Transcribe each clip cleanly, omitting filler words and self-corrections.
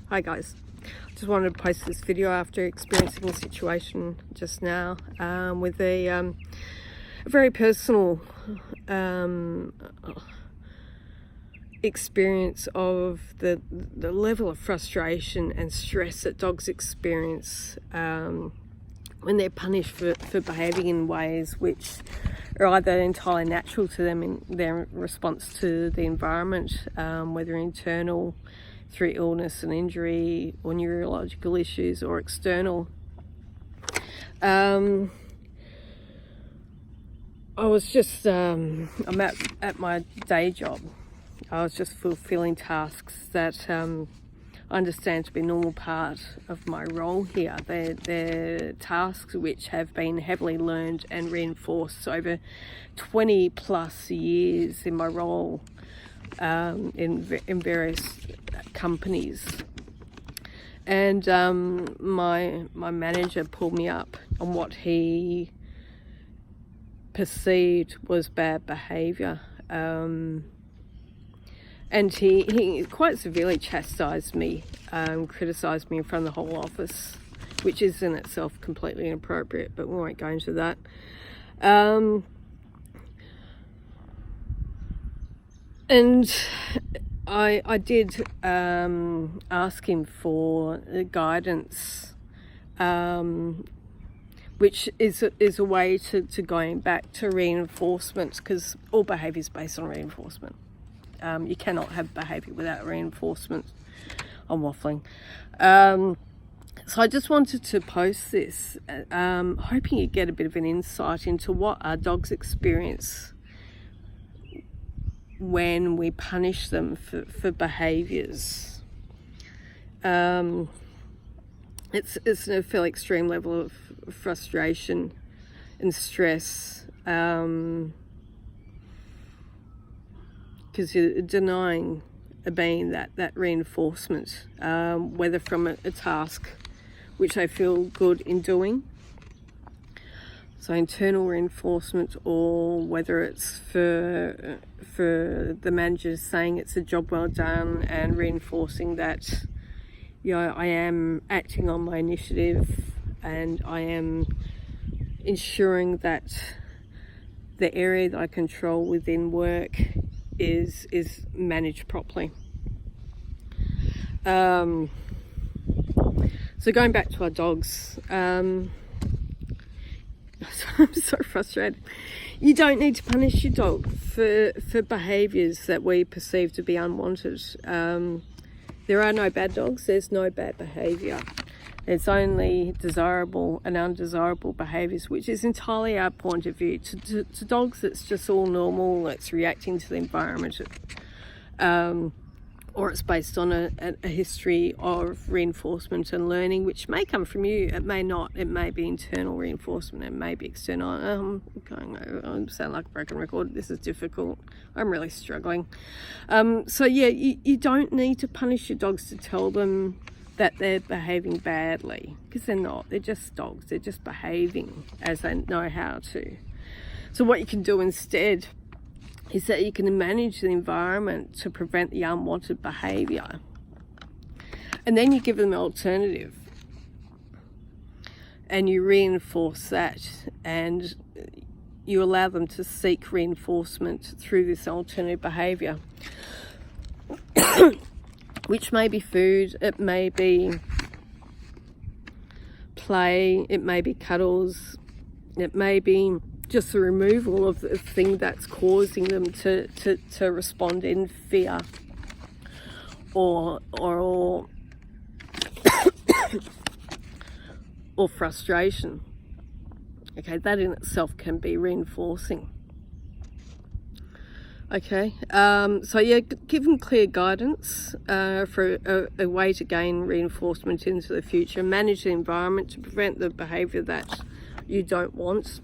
Hi guys, just wanted to post this video after experiencing a situation just now with a very personal experience of the level of frustration and stress that dogs experience when they're punished for behaving in ways which are either entirely natural to them in their response to the environment, whether internal through illness and injury or neurological issues, or external. I was just, I'm at my day job. I was just fulfilling tasks that I understand to be a normal part of my role here. They're tasks which have been heavily learned and reinforced over 20 plus years in my role in various companies. And my manager pulled me up on what he perceived was bad behaviour. And he quite severely chastised me, criticised me in front of the whole office, which is in itself completely inappropriate, but we won't go into that. And I did ask him for guidance, which is a way to going back to reinforcement, because all behaviour is based on reinforcement. You cannot have behaviour without reinforcement. I'm waffling. So I just wanted to post this, hoping you get a bit of an insight into what our dogs experience when we punish them for behaviours. It's a fairly extreme level of frustration and stress, because you're denying being that reinforcement, whether from a task which they feel good in doing, so internal reinforcement, or whether it's for the manager saying it's a job well done and reinforcing that, you know, I am acting on my initiative and I am ensuring that the area that I control within work is managed properly. So going back to our dogs, I'm so frustrated. You don't need to punish your dog for behaviours that we perceive to be unwanted. There are no bad dogs, there's no bad behaviour. It's only desirable and undesirable behaviours, which is entirely our point of view. To dogs, it's just all normal, it's reacting to the environment, or it's based on a history of reinforcement and learning, which may come from you, it may not. It may be internal reinforcement, it may be external. I sound like a broken record. This is difficult. I'm really struggling. So yeah, you don't need to punish your dogs to tell them that they're behaving badly, because they're not. They're just dogs. They're just behaving as they know how to. So what you can do instead is that you can manage the environment to prevent the unwanted behaviour, and then you give them an alternative and you reinforce that, and you allow them to seek reinforcement through this alternative behaviour, which may be food, it may be play, it may be cuddles, it may be just the removal of the thing that's causing them to respond in fear or or frustration. Okay, that in itself can be reinforcing. Okay, so yeah, give them clear guidance for a way to gain reinforcement into the future. Manage the environment to prevent the behaviour that you don't want,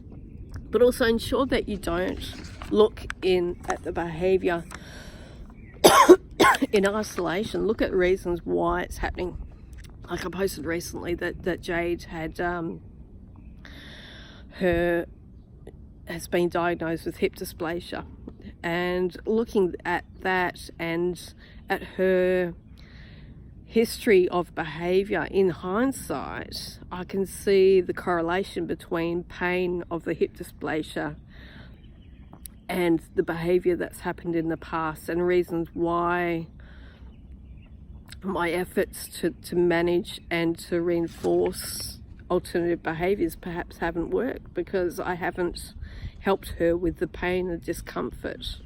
but also ensure that you don't look at the behaviour in isolation. Look at reasons why it's happening. Like I posted recently that Jade has been diagnosed with hip dysplasia, and looking at that and at her history of behavior, in hindsight, I can see the correlation between pain of the hip dysplasia and the behavior that's happened in the past, and reasons why my efforts to manage and to reinforce alternative behaviors perhaps haven't worked, because I haven't helped her with the pain and discomfort.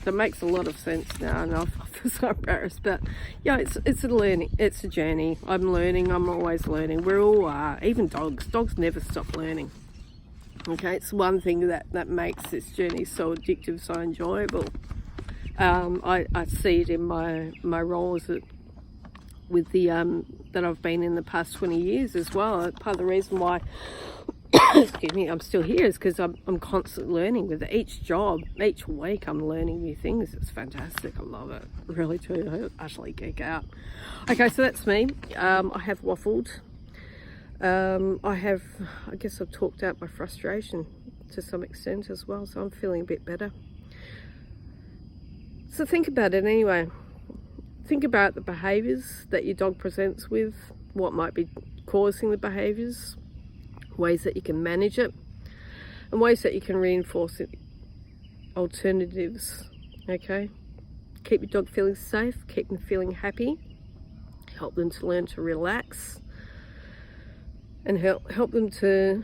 That makes a lot of sense now, and I feel so embarrassed, but yeah, it's a learning, it's a journey. I'm learning, I'm always learning. We all are, even dogs never stop learning. Okay, it's one thing that makes this journey so addictive, so enjoyable. I see it in my roles with the that I've been in the past 20 years as well. Part of the reason why excuse me, I'm still here is because I'm constantly learning. With each job, each week I'm learning new things. It's fantastic. I love it, really do. I utterly geek out. Okay, so that's me. I have waffled. I guess I've talked out my frustration to some extent as well, so I'm feeling a bit better. So think about it anyway. Think about the behaviours that your dog presents with, what might be causing the behaviours, ways that you can manage it, and ways that you can reinforce it, alternatives. Okay, keep your dog feeling safe, keep them feeling happy, help them to learn to relax, and help them to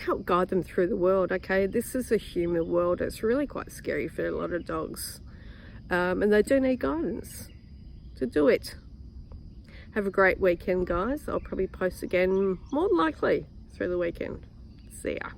help guide them through the world. Okay, this is a human world. It's really quite scary for a lot of dogs, and they do need guidance to do it. Have a great weekend, guys. I'll probably post again, more than likely, through the weekend. See ya.